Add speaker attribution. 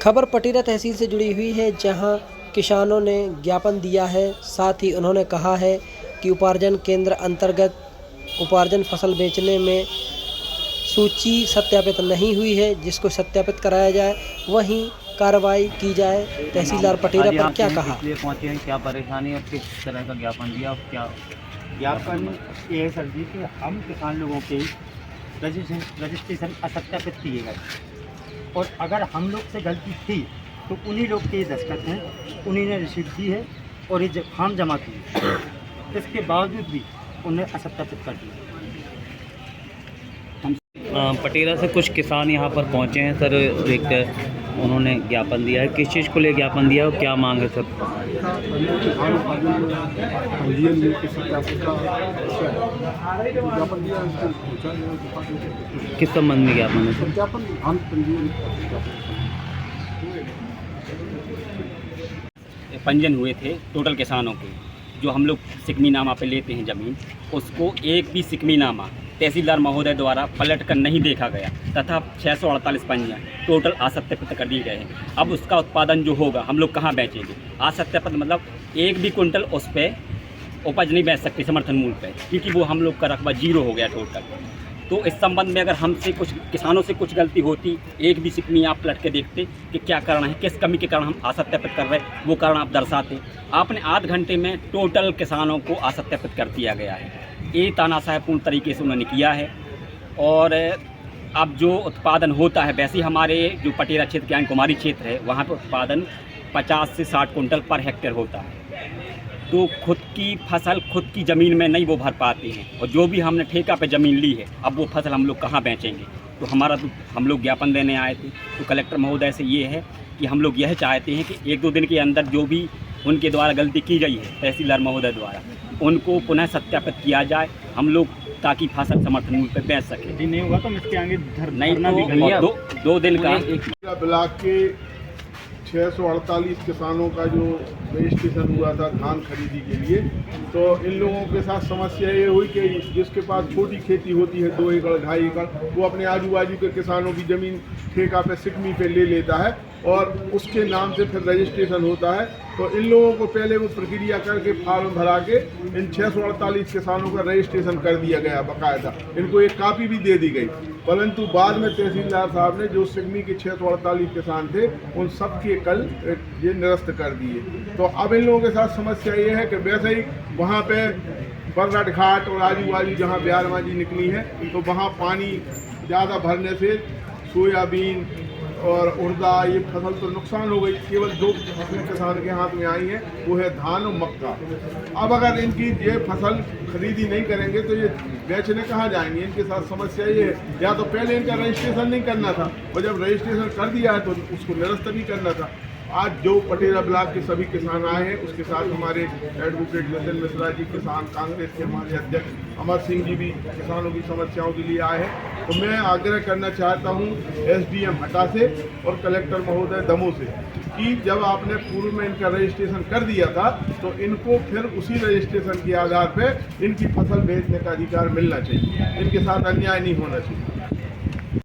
Speaker 1: खबर पटीरा तहसील से जुड़ी हुई है, जहां किसानों ने ज्ञापन दिया है। साथ ही उन्होंने कहा है कि उपार्जन केंद्र अंतर्गत उपार्जन फसल बेचने में सूची सत्यापित नहीं हुई है, जिसको सत्यापित कराया जाए, वहीं कार्रवाई की जाए। तहसीलदार पटीरा पर क्या कहा?
Speaker 2: इसलिए पहुंचे हैं, क्या परेशानी और किस तरह का ज्ञापन दिया और क्या
Speaker 3: ज्ञापन ये है सर जी कि हम किसान लोगों के रजिस्ट्रेशन असत्यापित किए गए और अगर हम लोग से गलती थी तो उन्हीं लोग के दस्तखत हैं, उन्हीं ने रिसीट दी है और ये फॉर्म जमा किए। इसके बावजूद भी उन्हें असत्यापित कर दिया।
Speaker 2: पटेरा से कुछ किसान यहाँ पर पहुँचे हैं सर, एक उन्होंने ज्ञापन दिया है। किस चीज़ को लिए ज्ञापन दिया और क्या मांग है सर? किस संबंध में ज्ञापन है सर?
Speaker 4: पंजीयन हुए थे टोटल किसानों के, जो हम लोग सिकमीनामा पे लेते हैं ज़मीन, उसको एक भी सिकमीनामा तहसीलदार महोदय द्वारा पलट कर नहीं देखा गया तथा 648 पंजियाँ टोटल असत्यापित कर दिए गए हैं। अब उसका उत्पादन जो होगा हम लोग कहाँ बेचेंगे? असत्यापित मतलब एक भी कुंटल उस पर उपज नहीं बेच सकते समर्थन मूल्य पे, क्योंकि वो हम लोग का रकबा 0 हो गया टोटल। तो इस संबंध में अगर हमसे कुछ किसानों से कुछ गलती होती, एक भी सिकमी आप पलट के देखते कि क्या कारण है, किस कमी के कारण हम असत्यापित कर रहे हैं, वो कारण आप दर्शाते। आपने आध घंटे में टोटल किसानों को असत्यापित कर दिया गया है। ये तानाशाहपूर्ण तरीके से उन्होंने किया है। और अब जो उत्पादन होता है, वैसे ही हमारे जो पटेरा क्षेत्र के कुमारी क्षेत्र है, वहाँ पर उत्पादन 50 से 60 कुंटल पर हेक्टेयर होता है। तो खुद की फसल खुद की ज़मीन में नहीं वो भर पाते हैं, और जो भी हमने ठेका पे ज़मीन ली है, अब वो फसल हम लोग कहाँ बेचेंगे? तो हम लोग ज्ञापन देने आए थे। तो कलेक्टर महोदय से ये है कि हम लोग यह चाहते हैं कि 1-2 दिन के अंदर जो भी उनके द्वारा गलती की गई है तहसीलदार महोदय द्वारा, उनको पुनः सत्यापित किया जाए हम लोग, ताकि फसल समर्थन मूल्य पर बेच सकें।
Speaker 3: यदि नहीं होगा तो इसके आगे
Speaker 4: नहीं तो 2 दिन का
Speaker 5: ब्लॉक के 648 किसानों का जो रजिस्ट्रेशन हुआ था धान खरीदी के लिए, तो इन लोगों के साथ समस्या ये हुई कि जिसके पास छोटी खेती होती है 2 एकड़ 2.5 एकड़, वो अपने आजू बाजू के किसानों की ज़मीन ठेका पे सिकमी पे ले लेता है और उसके नाम से फिर रजिस्ट्रेशन होता है। तो इन लोगों को पहले वो प्रक्रिया करके फॉर्म भरा के इन 648 किसानों का रजिस्ट्रेशन कर दिया गया बाकायदा। इनको एक कापी भी दे दी गई, परंतु बाद में तहसीलदार साहब ने जो सिकमी के 648 किसान थे उन सब के कल ये निरस्त कर दिए। तो अब इन लोगों के साथ समस्या ये है कि वैसे ही वहाँ पे बर्राट घाट और आजू बाजू जहाँ ब्यारमाजी निकली है, तो वहाँ पानी ज़्यादा भरने से सोयाबीन और उड़दा ये फसल तो नुकसान हो गई। केवल 2 फसलें किसान के हाथ में आई हैं, वो है धान और मक्का। अब अगर इनकी ये फसल खरीदी नहीं करेंगे तो ये बेचने कहाँ जाएंगे? इनके साथ समस्या ये है, या तो पहले इनका रजिस्ट्रेशन नहीं करना था, और जब रजिस्ट्रेशन कर दिया है तो उसको निरस्त भी करना था। आज जो पटेरा ब्लॉक के सभी किसान आए हैं, उसके साथ हमारे एडवोकेट नितिन मिश्रा जी, किसान कांग्रेस के हमारे अध्यक्ष अमर सिंह जी भी किसानों की समस्याओं के लिए आए हैं। तो मैं आग्रह करना चाहता हूं SDM हटा से और कलेक्टर महोदय दमोह से कि जब आपने पूर्व में इनका रजिस्ट्रेशन कर दिया था, तो इनको फिर उसी रजिस्ट्रेशन के आधार पर इनकी फसल बेचने का अधिकार मिलना चाहिए। इनके साथ अन्याय नहीं होना चाहिए।